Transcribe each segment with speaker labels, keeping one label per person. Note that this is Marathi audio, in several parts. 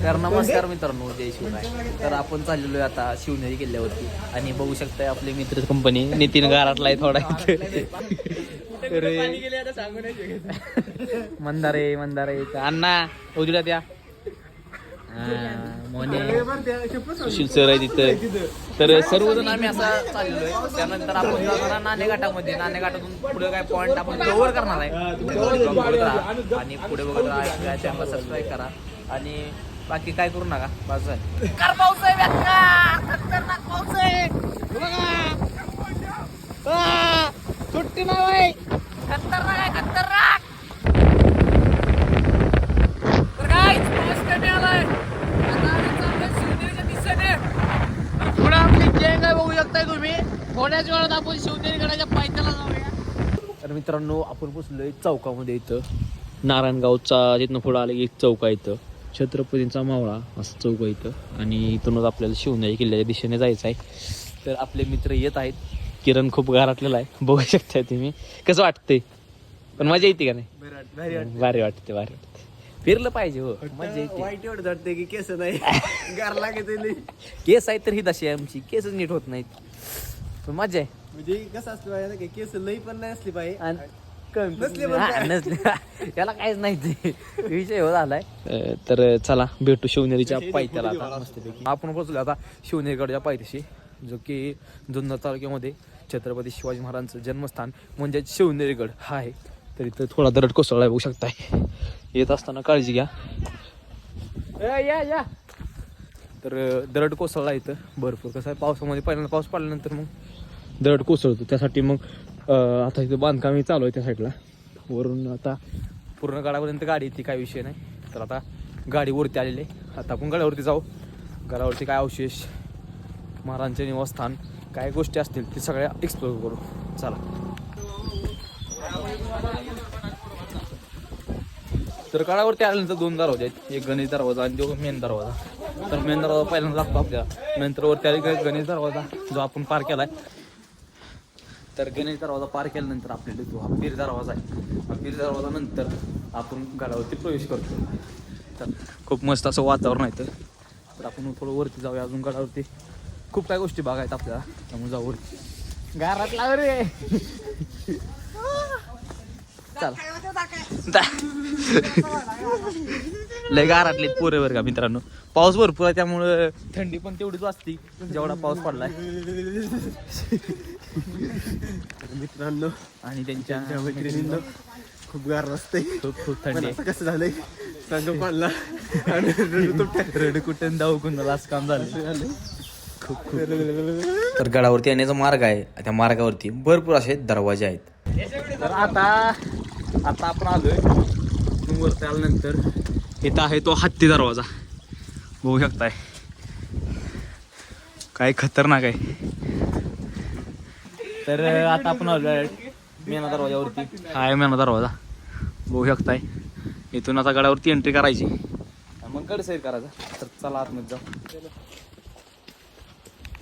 Speaker 1: तर नमस्कार मित्रांनो, जय शिवराय. तर आपण चाललेलो आहे आता शिवनेरी किल्ल्यावरती आणि बघू शकताय आपले मित्र कंपनी नितीन गाराटला आहे थोडा मंदारे अण्णा उजड्या त्या मोने सुशील सर आहे तिथं. तर सर्वजण आम्ही असा चाललेलो आहे. त्यानंतर आपण जाणार नाणेघाटामध्ये. नाणेघाटातून पुढे काय पॉईंट आपण कव्हर करणार आहे आणि पुढे बघत राहा. चॅनल सबस्क्राईब करा आणि बाकी काय करू नका. बस झालं. पाऊस आहे, खतरनाक पाऊस आहे बघा. सुट्टी नाही, खतरनाक आहे, खतरनाक. तर काय पाऊस कमी आलाय आता आम्ही चाललोय शिवनेरीच्या दिशेने. पुढे आपली गँग आहे, बघू शकताय तुम्ही. थोड्याच वेळात आपण शिवनेरी गडाच्या पायथ्याला जाऊया. तर मित्रांनो, आपण पोचलोय चौकामध्ये. इथं नारायणगावचा तिथनं पुढे आलं की एक चौक आहे. इथं छत्रपतींचा मावळा असं चौक आहे इथं आणि इथूनच आपल्याला शिवनेरी किल्ल्याच्या दिशेने जायचं आहे. तर आपले मित्र येत आहेत. किरण खूप गारटलेला आहे, बघू शकताय तुम्ही. कसं वाटतंय? पण मजा येते का नाही? भारी वाटते. फिरलं पाहिजे. हो, मजा येते.
Speaker 2: वाईट एवढं वाटतंय की केस नाही गार लागत.
Speaker 1: केस आहेत तर ही तशी आहे आमची. केसच नीट होत नाहीत, पण मजा आहे.
Speaker 2: म्हणजे कसं असलं पाहिजे ना, केस लई पण नाही असली पाहिजे
Speaker 1: आणि
Speaker 2: नसले
Speaker 1: त्याला काहीच नाही, ते विषय हो झालाय. तर चला भेटू शिवनेरीच्या पायथ्याला आता मस्तपैकी. आपण पोहोचलो आता शिवनेरीगडच्या पायथ्याशी, जो की जुन्नर तालुक्यामध्ये छत्रपती शिवाजी महाराजांचं जन्मस्थान म्हणजे शिवनेरीगड हा आहे. तर इथं थोडा दरड कोसळला आहे, बघू शकताय. येत असताना काळजी घ्या. या तर दरड कोसळला इथं भरपूर. कसं आहे, पावसामध्ये पहिल्यांदा पाऊस पडल्यानंतर मग दरड कोसळतो. त्यासाठी मग आता इथं बांधकाम चालू आहे त्या साईडला. वरून आता पूर्ण गडापर्यंत गाडी येते, काय विषय नाही. तर आता गाडी वरती आलेली आहे. आता आपण गडावरती जाऊ. गडावरती काय अवशेष, महाराजांचे निवासस्थान, काय गोष्टी असतील ते सगळ्या एक्सप्लोर करू. चला. तर गडावरती आल्यानंतर दोन दरवाजे आहेत, एक गणेश दरवाजा आणि जो मेन दरवाजा. तर मेन दरवाजा पहिल्यांदा लागतो आपल्याला. नंतर वरती आले गणेश दरवाजा जो आपण पार केलाय. तर गणेश दरवाजा पार केल्यानंतर आपल्याला जो हा पीर दरवाजा आहे, हा पीर दरवाजा नंतर आपण गडावरती प्रवेश करतो. तर खूप मस्त असं वातावरण आहे. तर आपण थोडं वरती जाऊया. अजून गडावरती खूप काही गोष्टी बघायत आपल्याला, त्यामुळे जाऊ वरती. गारात लाव रे. चला. लय गारातले पोरे बरं का मित्रांनो. पाऊस भरपूर आहे त्यामुळं थंडी पण तेवढीच वाजती जेवढा पाऊस पडलाय.
Speaker 2: मित्रांनो
Speaker 1: आणि त्यांच्या
Speaker 2: मैत्रिणींनो खूप गार असते.
Speaker 1: खूप थंडी आहे.
Speaker 2: कसं झालंय सांग पाडला आणि
Speaker 1: रड कुठं जाऊ कुणाला असं काम झालं. खूप तर गडावरती येण्याचा मार्ग आहे. त्या मार्गावरती भरपूर असे दरवाजे आहेत. तर आता आपण आलोय वरती आल्यानंतर इथं आहे तो हत्ती दरवाजा, बघू शकताय. काय खतरनाक आहे. तर आता आपण आलोय मेना दरवाजावरती. हा आहे मेना दरवाजा, बघू शकताय. इथून आता गडावरती एंट्री करायची, मग गड सैर करायचा. तर चला आतमध्ये जाऊ.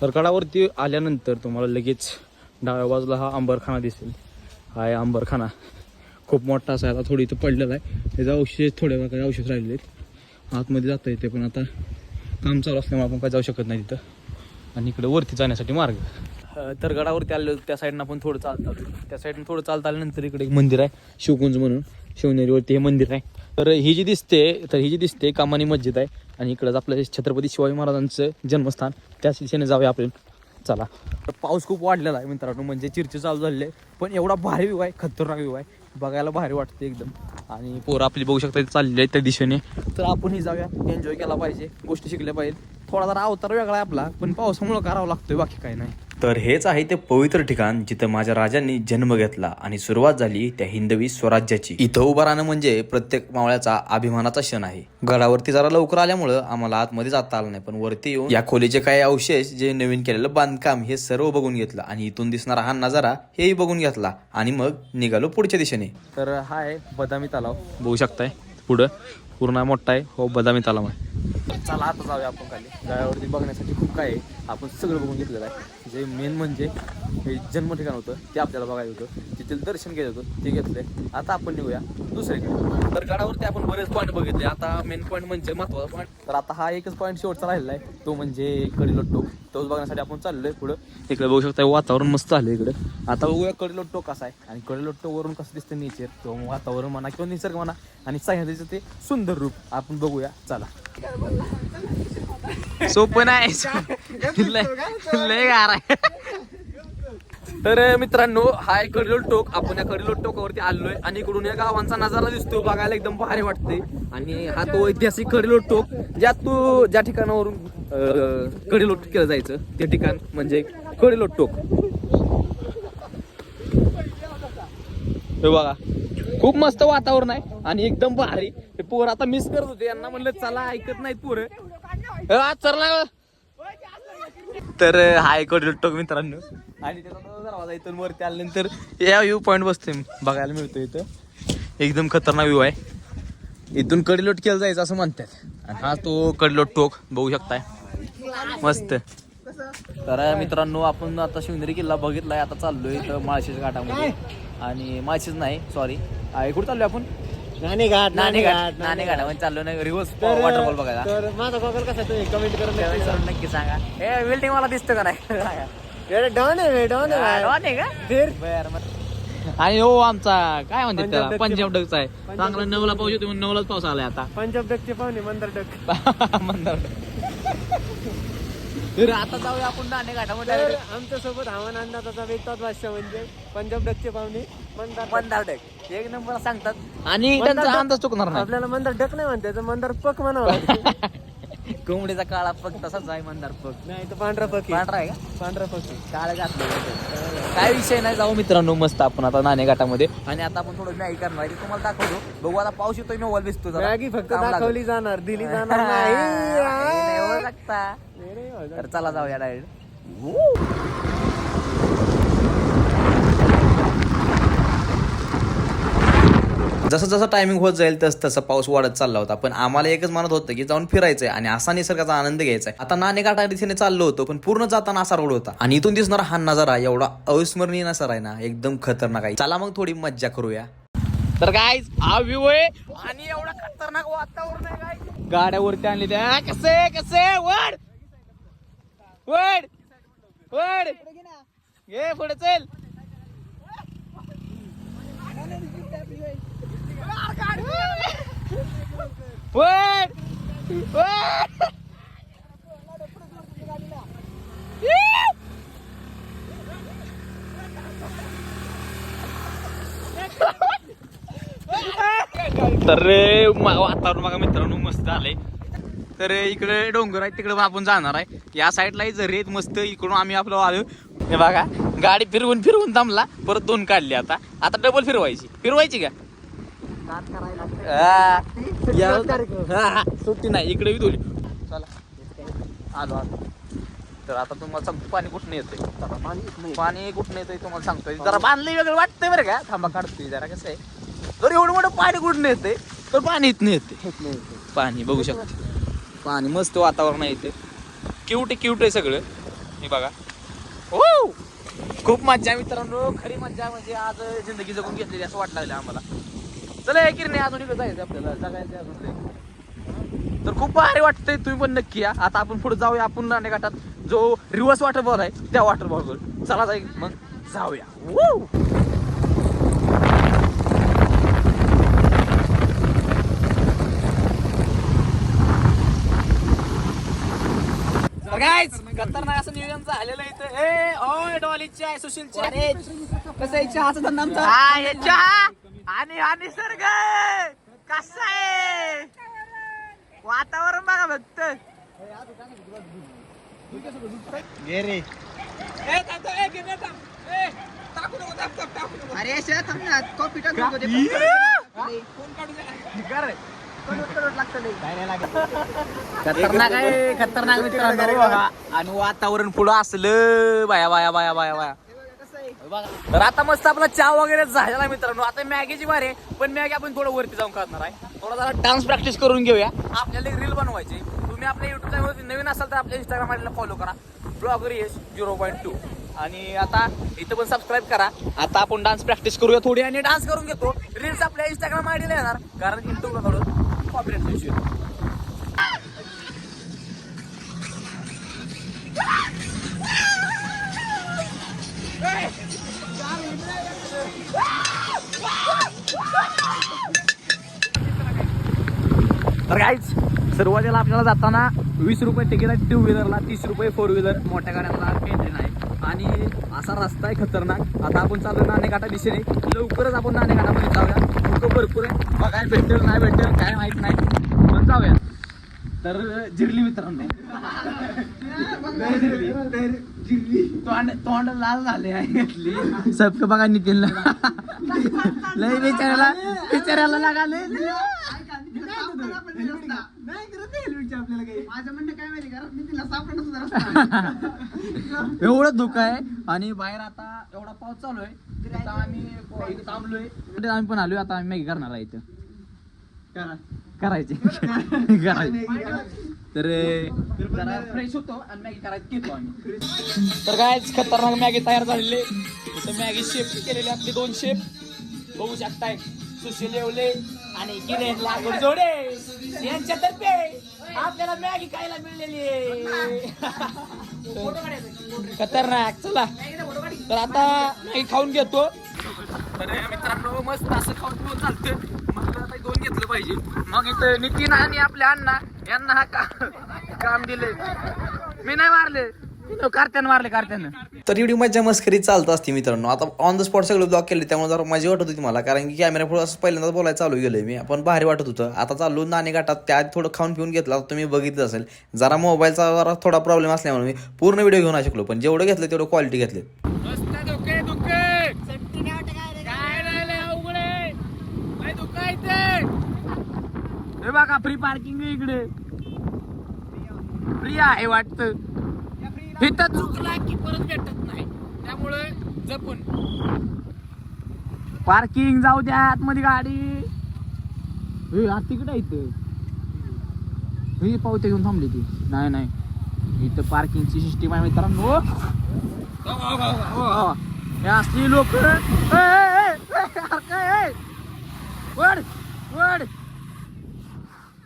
Speaker 1: तर गडावरती आल्यानंतर तुम्हाला लगेच डाव्या बाजूला हा अंबरखाना दिसेल. हा आहे अंबरखाना. खूप मोठा असा आता थोडी इथं पडलेला आहे. त्याचा अवशेष थोड्या प्रकारे अवशेष राहिलेले आहेत. आतमध्ये जाता येते पण आता काम चालू असल्यामुळे आपण काय जाऊ शकत नाही तिथं. आणि इकडे वरती जाण्यासाठी मार्ग. तर गडावरती आलेलो त्या साईडनं आपण थोडं चालत आलो. त्या साईडनं थोडं चालत आल्यानंतर इकडे एक मंदिर आहे, शिवकुंज म्हणून. शिवनेरीवरती हे मंदिर आहे. तर ही जी दिसते कामानी मस्जिद आहे. आणि इकडंच आपलं छत्रपती शिवाजी महाराजांचं जन्मस्थान, त्याच दिशेने जाऊया आपण. चला. तर पाऊस खूप वाढलेला आहे मित्रांनो, म्हणजे चिरचिर चालू झालेली आहे. पण एवढा भारी व्ह्यू आहे, खतरनाक व्ह्यू आहे, बघायला भारी वाटते एकदम. आणि पोरं आपली बघू शकता चाललेली आहेत त्या दिशेने. तर आपणही जाऊया, एन्जॉय केला पाहिजे, गोष्टी शिकल्या पाहिजेत. थोडा जरा अवतार वेगळा आहे आपला, पण पावसामुळे करावं लागतोय, बाकी काही नाही.
Speaker 3: तर हेच आहे ते पवित्र ठिकाण जिथं माझ्या राजांनी जन्म घेतला आणि सुरुवात झाली त्या हिंदवी स्वराज्याची. इथं उभं राहणं म्हणजे प्रत्येक मावळ्याचा अभिमानाचा क्षण आहे. गडावरती जरा लवकर आल्यामुळं आम्हाला आतमध्ये जाता आलं नाही, पण वरती येऊन या खोलीचे काही अवशेष, जे नवीन केलेलं बांधकाम, हे सर्व बघून घेतलं आणि इथून दिसणारा हा नजारा हेही बघून घेतला आणि मग निघालो पुढच्या दिशेने.
Speaker 1: तर हा आहे बदामी तलाव, बघू शकताय. पुढं पूर्ण मोठा आहे हो बदामी तलाव आहे. चला आता जाऊया आपण खाली. गडावरती बघण्यासाठी खूप काय आहे, आपण सगळं बघून घेतलेलं आहे. जे मेन म्हणजे हे जन्म ठिकाण होतं ते आपल्याला बघायचं होतं, तिथलं दर्शन घ्यायचं होतं ते घेतलंय. आता आपण निघूया दुसरीकडे. तर गडावरती आपण बरेच पॉईंट बघितले. आता मेन पॉईंट म्हणजे महत्त्वाचा पॉईंट, तर आता हा एकच पॉईंट शेवटचा राहिलेला आहे, तो म्हणजे कडेलोट टोक. तोच बघण्यासाठी आपण चाललोय पुढं. इकडे बघू शकता वातावरण मस्त आलं इकडे. आता बघूया कडेलोट टोक कसा आहे आणि कडेलोट टोक वरून कसं दिसतं नेचर, तो वातावरण म्हणा किंवा निसर्ग म्हणा आणि सह्याद्रीचं ते सुंदर रूप आपण बघूया. चला. सोपं नाही लय गार आहे. तर मित्रांनो हा आहे कडेलोट टोक. आपण या कडेलोट टोकावरती आलोय आणि इकडून या गावांचा नजारा दिसतो, बघायला एकदम भारी वाटते. आणि हा तो ऐतिहासिक कडेलोट टोक ज्या ठिकाणावरून कडेलोट केलं जायचं ते ठिकाण म्हणजे कडेलोट टोक. हे बघा खूप मस्त वातावरण आहे आणि एकदम भारी. हे पोरं आता मिस करत होते, यांना म्हणलं चला, ऐकत नाहीत पोरं. चला. तर हा एक कडेलोट टोक मित्रांनो आणि त्याचा दरवाजा इथून वरती आल्यानंतर या व्ह्यू पॉईंट बसतोय बघायला मिळतो. इथं एकदम खतरनाक व्ह्यू आहे. इथून कडेलोट केलं जायचं असं म्हणतात आणि हा तो कडेलोट टोक बघू शकताय मस्त. तर मित्रांनो आपण आता शिवनेरी किल्ला बघितलाय. आता चाललोय इथं माळशेज घाटामध्ये आणि माळशेज नाही सॉरी कुठे चाललोय आपण नाणेघाट नाणेघाटामध्ये चाललो नाही, रिव्हर्स वॉटरफॉल बघायला.
Speaker 2: तर माझा गॉगल कसा तुम्ही कमेंट करून
Speaker 1: नक्की सांगा. हे बिल्डिंग मला दिसतं का नाही?
Speaker 2: डॉन आहे डॉन आहे
Speaker 1: का बर. आणि हो आमचा काय म्हणतात त्याला पंजाब डकचा आहे, चांगला नवला पाऊस येतो म्हणून नवलाच पाऊस आलाय आता.
Speaker 2: पंजाब डकचे पाहुणे मंदार डक
Speaker 1: मंदार तर आता जाऊया आपण नाणेघाटामध्ये.
Speaker 2: तर आमच्या सोबत हवामान अंदाजाचा वेगळाच भाषा म्हणजे पंजाब डकचे पाहुणे
Speaker 1: मंदार डक एक नंबर सांगतात आणि त्यांचा अंदाज चुकणार नाही.
Speaker 2: आपल्याला मंदार डक नाही म्हणते, तर मंदार पक म्हणावं लागतं.
Speaker 1: कोंबडीचा काळा पग तसाच आहे मंदार पग.
Speaker 2: नाही तर पांढरा पक
Speaker 1: पांढरा आहे का?
Speaker 2: पांढरा पक
Speaker 1: काळा घातलं काय विषय नाही. जाऊ मित्रांनो मस्त आपण आता नाणेघाटामध्ये आणि आता आपण थोडं मॅगी करणार आहे, तुम्हाला दाखवतो. बघू आता पाऊस येतोय मोबाईल दिसतो जरा.
Speaker 2: मॅगी फक्त दाखवली जाणार, दिली जाणार
Speaker 1: नाही होऊ शकता.
Speaker 2: नाही.
Speaker 1: तर चला जाऊया डायरेक्ट.
Speaker 3: जसं जसं टायमिंग होत जाईल तसं पाऊस वाढत चालला होता, पण आम्हाला एकच म्हणत होतं की जाऊन फिरायचंय आणि असा निसर्गाचा आनंद घ्यायचा आहे. आता नाणेघाटा दिशेने चाललो होतो, पण पूर्ण जाताना असा रोड होता आणि इथून दिसणारा हा नजारा एवढा अविस्मरणीय नजारा आहे ना, एकदम खतरनाक आहे. चला मग थोडी मज्जा करूया.
Speaker 1: तर काय हा व्ह्यू आहे आणि एवढा खतरनाक वातावरण आहे. काय गाड्यावरती आणली त्या कसे कसे वड वड वड घे पुढे चल. वड वड तर वातावरण बघा मित्रांनो मस्त आलंय. तर इकडे डोंगर आहे, तिकडे आपण जाणार आहे. या साईडला झरे आहेत मस्त, इकडून आम्ही आपलं आलो. हे बघा गाडी फिरवून फिरवून थांबला, परत दोन काढली. आता डबल फिरवायची का सुट्टी नाही इकडे बी थोडी. चला आलो. तर आता तुम्हाला सांगतो पाणी कुठून येतंय, पाणी कुठून येतंय तुम्हाला सांगतोय. जरा बांधलंय वेगळं वाटतंय बरं का, थांबा काढतोय जरा. कसं आहे जर एवढं मोठं पाणी कुठून येतंय तर पाणी इथनं येते. पाणी बघू शकतो, पाणी मस्त वातावरण आहे इथे. क्यूट आहे सगळं. हे बघा हो खूप मज्जा मित्रांनो, खरी मज्जा म्हणजे आज जिंदगी जगून घेतलेली असं वाटलं लागलं आम्हाला. चला किरणे अजून इकडे जायचं आपल्याला, जगायचं अजून. तर खूप भारी वाटतंय, तुम्ही पण नक्की या. आता आपण पुढे जाऊया. आपण नाणेघाटात जो रिव्हर्स वॉटरफॉल आहे त्या वॉटरफॉलवर चला जाईल मग जाऊया. खतरनाक असं नियोजन झालेलं इथं. डॉलीच्या आहे सुशीलच्या कसं आहे चहाचा धंदा आमचा. चहा आणि हा निसर्ग कसा आहे, वातावरण बघा फक्त. अरे कॉफी खतरनाक मित्रांनो बघा. आणि वातावरण पुढं असलं बाया बाया बाया बाया बाया. तर आता मस्त आपला चहा वगैरे झालेला मित्रांनो. आता मॅगीची बारी आहे, पण मॅगी आपण थोडं वरती जाऊन करणार आहे. थोडा जरा डान्स प्रॅक्टिस करून घेऊया. आपल्याला रील बनवायची. तुम्ही आपल्या युट्यूब चॅनलवरती नवीन असाल तर आपल्या इंस्टाग्राम आयडीला फॉलो करा, ब्लॉगर यश 0.2. आणि आता इथं पण सबस्क्राईब करा. आता आपण डान्स प्रॅक्टिस करूया थोडी आणि डान्स करून घेतो. रील्स आपल्या इंस्टाग्राम आयडीला येणार कारण युट्यूबकडून कॉपीराइट इश्यू. तर गाईज सुरुवातीला आपल्याला जाताना 20 रुपये तिकीट आहे 2 व्हीलरला, 30 रुपये 4 व्हीलर, मोठ्या गाड्यांना एंट्री नाही. आणि असा रस्ता आहे खतरनाक. आता आपण चालू नाणेघाटा दिशेने, लवकरच आपण नाणेघाटामध्ये जाऊया. खूप भरपूर आहे, बघायला भेटेल नाही भेटेल काय माहित नाही, पण जाऊया. तर जिरली मित्रांनो, तोंड लाल झाले आहे. सबक बघा नितीनला लय बिचाऱ्याला लागाले. एवढं धोका आहे आणि बाहेर आता एवढा पाऊस चालू आहे. आता आम्ही इथं थांबलोय, आम्ही पण आलोय. आता आम्ही मॅगी करणार आहे इथं, करायची तर जरा फ्रेश होतो आणि मॅगी करायची घेतो आम्ही. तर काय खतरनाक मॅगी तयार झालेली. इथं मॅगी शेप केलेली आपली 2 शेप बघू शकताय. सुशील येवले आणि किरण लागवड जोडे यांच्यातर्फे आपल्याला मॅगी खायला मिळलेली आहे. खतरनाक. चला तर आता मॅगी खाऊन घेतो. तर मित्रांनो मस्त असं खाऊन पिऊन चालतंय. मग आता 2 घेतलं पाहिजे. मग इथं नितीन आणि आपल्या अण्णा यांना हा काम दिले. मी नाही मारले, कार्त्यानं मारले, कार्त्यानं.
Speaker 3: तर एवढी मजा मस्करी चालत असते मित्रांनो. आता ऑन द स्पॉट सगळं ब्लॉग केले त्यामुळे जरा मजा वाटत होती मला, कारण की कॅमेरा पुढे असं पहिल्यांदा बोलायला चालू गेलोय मी. आपण भारी वाटत होतं. आता चालू नाणेघाटात, त्या थोडं खाऊन पिऊन घेतलं. आता तुम्ही बघितलं असेल, जरा मोबाईलचा जरा थोडा प्रॉब्लेम असल्यामुळे मी पूर्ण व्हिडिओ घेऊन शकलो, पण जेवढं घेतलं तेवढं क्वालिटी घेतले.
Speaker 1: हे बघा फ्री पार्किंग इकडे, फ्री आहे वाटतं. इथं चुकला की परत भेटत नाही, त्यामुळे जपून पार्किंग. जाऊ द्या आतमध्ये गाडी. आत तिकडे इथं ही पावते घेऊन थांबली ती. नाही इथं पार्किंगची सिस्टीम आहे मित्रांनो. हे असली लोक वड वड.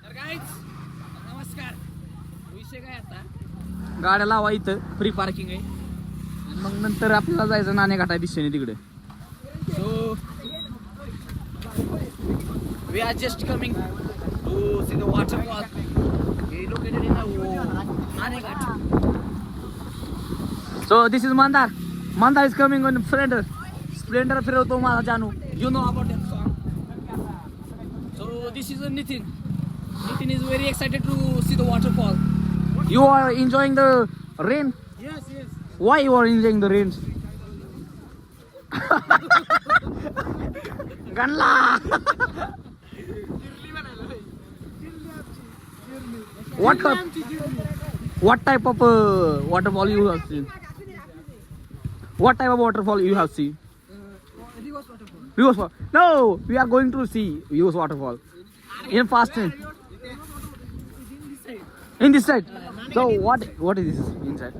Speaker 1: तर गाईज नमस्कार. विषय काय, आता गाड्या लावा इथं, फ्री पार्किंग आहे. मग नंतर आपल्याला जायचं नाणेघाटा दिशेने तिकडे. So we are just coming to see the waterfall located in Naneghat. So this is Mandar is coming on Splendor फिरवतो माझा जानू. You know about that song. So this is Nitin is very excited to see the waterfall. You are enjoying the rain?
Speaker 2: Yes.
Speaker 1: Why you are enjoying the rain? Ganla. What type of waterfall you have seen? What type of waterfall you have seen? Reverse waterfall. No, we are going to see reverse waterfall in Fasting. In this side. So what is this inside?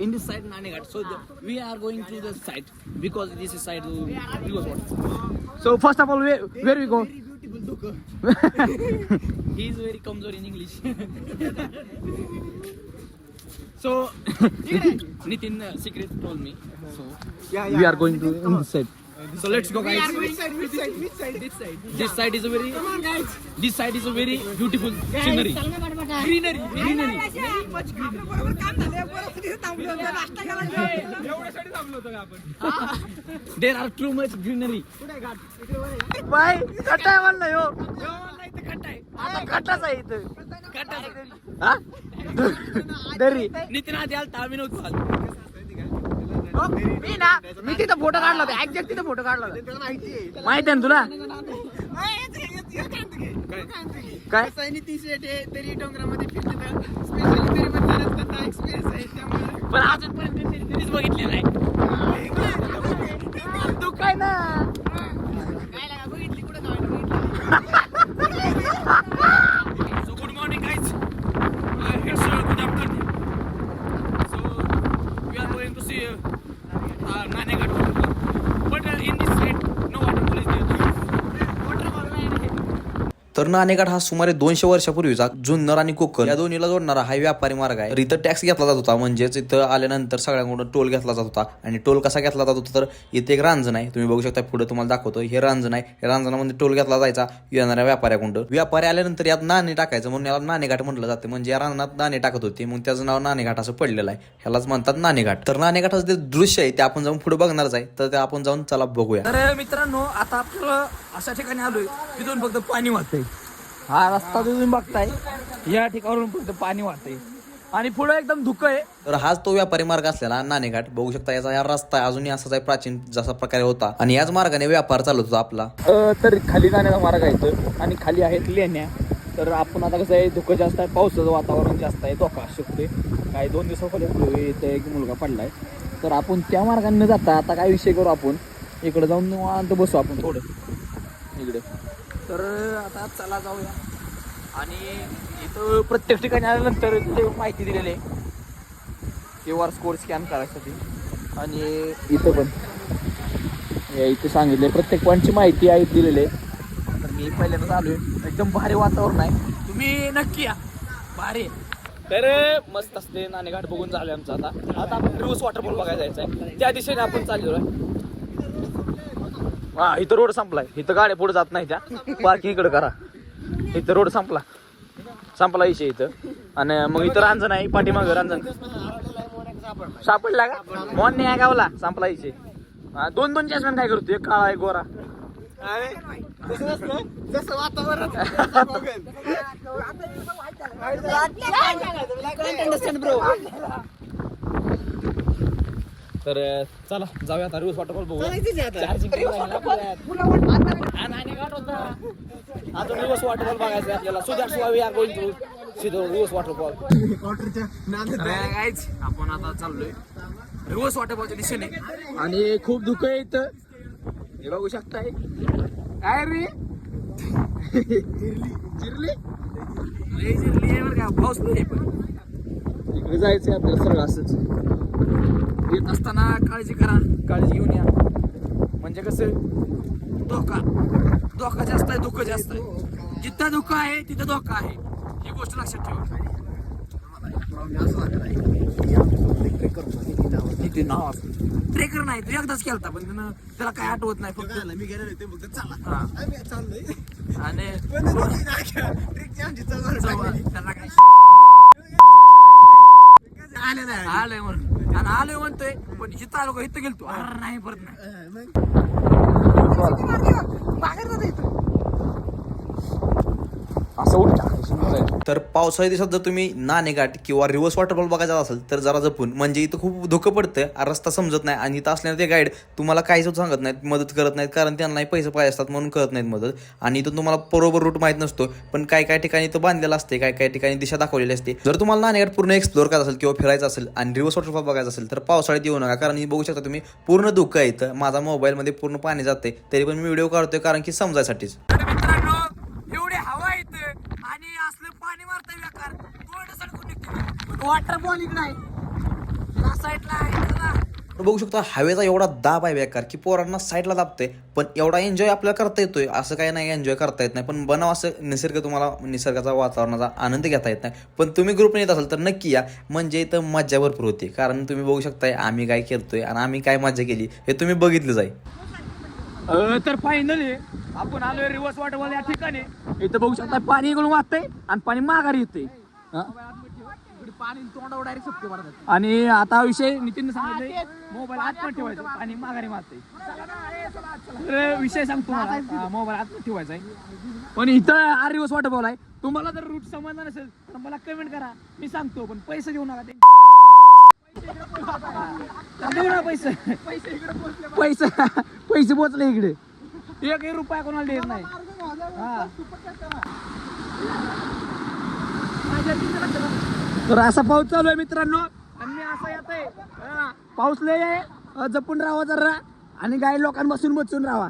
Speaker 1: In this side Naneghat. So we are going to the side because this is side reverse waterfall. So first of all where we go?
Speaker 2: Very beautiful.
Speaker 1: He is very kamzor in English. So Nitin secret told me. So we are going to in this side. So let's go, guys.
Speaker 2: Which side? This side.
Speaker 1: This side is a very.
Speaker 2: Come on, guys.
Speaker 1: This side is a very beautiful scenery. Greenery.
Speaker 2: Very much
Speaker 1: There are too much greenery. Bye. कट्टा आहे म्हणलं यो. आता कट्टाच आहे इथं. हा? दरी. नितीन आधी आलता, आम्ही नव्हतो आलो. मी तिथं फोटो काढला होता, एक्झॅक्ट तिथं फोटो काढला होता. माहिती आहे ना तुला? काय
Speaker 2: तरी डोंगरामध्ये फिरले तर स्पेशली तरी पण चालत एक्सपिरियन्स आहे त्यामुळे.
Speaker 1: पण अजूनपर्यंत तरीच बघितले नाही. तू काय ना
Speaker 2: काय लागा बघितली कुठं काय
Speaker 1: सो गुड मॉर्निंग गाईज.
Speaker 3: तर नाणेघाट हा सुमारे 200 वर्षापूर्वीचा जुन्नर आणि कोकण या दोन्हीला जोडणारा हा व्यापारी मार्ग आहे. इथं टॅक्स घेतला जात होता, म्हणजेच इथं आल्यानंतर सगळ्यांकडून टोल घेतला जात होता. आणि टोल कसा घेतला जात होता तर इथे एक रांजण आहे, तुम्ही बघू शकता पुढे तुम्हाला दाखवतो. हे रांजण आहे, या रांजणामध्ये टोल घेतला जायचा येणाऱ्या व्यापाऱ्याकडून. व्यापारी आल्यानंतर यात नाणे टाकायचं म्हणून याला नाणेघाट म्हटलं जाते. म्हणजे या रांजणात नाणे टाकत होते, मग त्याचं नाव नाणेघाट असं पडलेलं आहे. ह्यालाच म्हणतात नाणेघाट. तर नाणेघाटाचं जे दृश्य आहे ते आपण जाऊन पुढे बघणारच आहे, तर ते आपण जाऊन चला बघूया.
Speaker 1: तर मित्रांनो, आता आपलं अशा ठिकाणी आलोय तिथून फक्त पाणी वाहतंय. हा रस्ता तुम्ही बघताय, या ठिकाणावरून फक्त पाणी वाहतंय आणि पुढे एकदम धुकं आहे.
Speaker 3: तर हाच तो व्यापारी मार्ग असलेला नाणेघाट. बघू शकता याचा हा रस्ता अजूनही असाच आहे प्राचीन जसा प्रकारे होता आणि याच मार्गाने व्यापार चालत होता आपला.
Speaker 1: तर खाली जाण्याचा मार्ग आहे इथं आणि खाली आहेत लेण्या. तर आपण आता कसं आहे, धुकं जास्त आहे, पावसाचं वातावरण जास्त आहे, धोका असू शकते. काही 2 दिवसापूर्वी इथं एक मुलगा पडलाय. तर आपण त्या मार्गाने न जाता आता काय विषय करू, आपण इकडे जाऊन निवांत बसू आपण थोडं इकडे. तर आता चला जाऊया. आणि इथं प्रत्येक ठिकाणी आल्यानंतर ते माहिती दिलेली आहे QR कोड स्कॅन करायसाठी. आणि इथं पण इथे सांगितले प्रत्येक पॉईंटची माहिती आहे दिलेली आहे. तर मी पहिल्यांदाच आलोय, एकदम भारी वातावरण आहे, तुम्ही नक्की या, भारी. तर मस्त असते नाणेघाट बघून झाले आमचं. आता आपण रिव्हर्स वॉटरफॉल बघायला जायचं आहे, त्या दिशेने आपण चाललो आहे. हा इथं रोड संपलाय, इथं गाड्या पुढे जात नाही, त्या पार्किंग इकडे करा. इथं रोड संपला इशे इथं. आणि मग इथं रांजण आहे, पाठीमागं रांजण सापडला का मोन नाही गावला, संपला इशे. 2 चष्म्यान काय करतो, एक काळा आहे गोरा.
Speaker 2: जसं वातावरण
Speaker 1: तर चला जाऊया आता रिव्हर्स वॉटरफॉल बघूया. अजून रिव्हर्स वॉटरफॉल बघायचं आपल्याला. So that's why we are going to see the reverse waterfall. Guys आपण आता चाललोय रिव्हर्स वॉटरफॉलच्या दिशेने आणि खूप धुकं आहे इथं, हे बघू शकताय. काय रे चिरली आहे बरं का, पाऊस नाही पण इकडे जायचंय आपल्याला सरळ असंच. येत असताना काळजी करा, काळजी घेऊन या. म्हणजे कसं धोका जास्त आहे, धुकं जास्त आहे. जिथं धुकं आहे तिथं धोका आहे, ही गोष्ट लक्षात ठेवा. ट्रेकर नाही, तू एकदाच केलता पण त्याला काय आठवत नाही, फक्त मी गेले ते फक्त चला आणि त्याला काय आलंय म्हणून आणि आलोय म्हणतोय, पण इथं आलो का इथं गेलतो, अरे नाही परत नाही. असं उलटा.
Speaker 3: तर पावसाळ्या दिवसात जर तुम्ही नाणेघाट किंवा रिव्हर्स वॉटरफॉल बघायचा असेल तर जरा जपून, म्हणजे इथं खूप धोकं पडतं, रस्ता समजत नाही. आणि इथं असल्याने ते गाईड तुम्हाला काहीच सांगत नाहीत, मदत करत नाहीत, कारण त्यांनाही पैसे पाहिजे असतात म्हणून करत नाहीत मदत. आणि इथून तुम्हाला बरोबर रूट माहीत नसतो, पण काही ठिकाणी इथं बांधलेलं असते, काही ठिकाणी दिशा दाखवलेली असते. जर तुम्हाला नाणेघाट पूर्ण एक्सप्लोर करायचं असेल किंवा फिरायचं असेल आणि रिव्हर्स वॉटरफॉल बघायचं असेल तर पावसाळ्यात येऊ नका, कारण बघू शकता तुम्ही पूर्ण धुकं आहे इथं. माझा मोबाईलमध्ये पूर्ण पाणी जाते, तरी पण मी व्हिडिओ काढतोय कारण की समजायसाठीच.
Speaker 1: एवढे हवा येतं आणि असलं पाणी मारतंय बेकार, थोडं सडकून निघते. वॉटरफॉल इकडे आहे, या साईडला आहे.
Speaker 3: बघू शकता हवेचा एवढा दाब आहे बेकार की पोरांना साईडला दाबते. पण एवढा एन्जॉय आपल्याला करता येतोय असं काही नाही, एन्जॉय करता येत नाही. पण बनाव असं निसर्ग, तुम्हाला निसर्गाचा वातावरणाचा आनंद घेता येत नाही. पण तुम्ही ग्रुपने येत असाल तर नक्की या, म्हणजे इथं मज्जा भरपूर होती. कारण तुम्ही बघू शकताय आम्ही काय करतोय आणि आम्ही काय मज्जा केली हे तुम्ही बघितलं जाईल.
Speaker 1: तर फायनली आपण आलोय रिव्हर्स वॉटरफॉल या ठिकाणी. इथं बघू शकता पाणी इकडून वाहतंय आणि पाणी माघारी येते, पाणी तोंडावर डायरेक्ट सुटते मारतात. आणि आता विषय नितीनने सांगितले मोबाईल आत पण ठेवायचा, पाणी माघारी मारते. तर विषय सांगतो मला, मोबाईल आत पण ठेवायचा आहे. पण इथं हा रिव्हर्स वॉटरफॉल आहे. तुम्हाला जर रूट समजला नसेल तर मला कमेंट करा, मी सांगतो. पण पैसे घेऊ नका, देऊ ना पैसे. पैसे पोचले इकडे, 1 रुपया कोणाला देत नाही. तर असा पाऊस चालू आहे मित्रांनो, आणि मी असा येत आहे. पाऊस लय आहे, जपून राहा जरा, आणि काही लोकांपासून बचून राहा.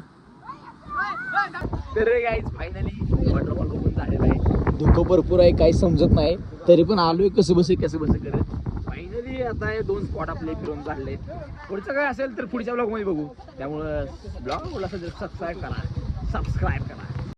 Speaker 1: तर गाईज फायनली वॉटरफॉल बघून झालेला आहे. धुकं भरपूर आहे, काही समजत नाही, तरी पण आलोय कसं बसे करत. फायनली आता हे 2 स्पॉट आपले फिरून झाले. पुढचं काय असेल तर पुढच्या ब्लॉग मध्ये बघू. त्यामुळं ब्लॉग सबस्क्राईब करा.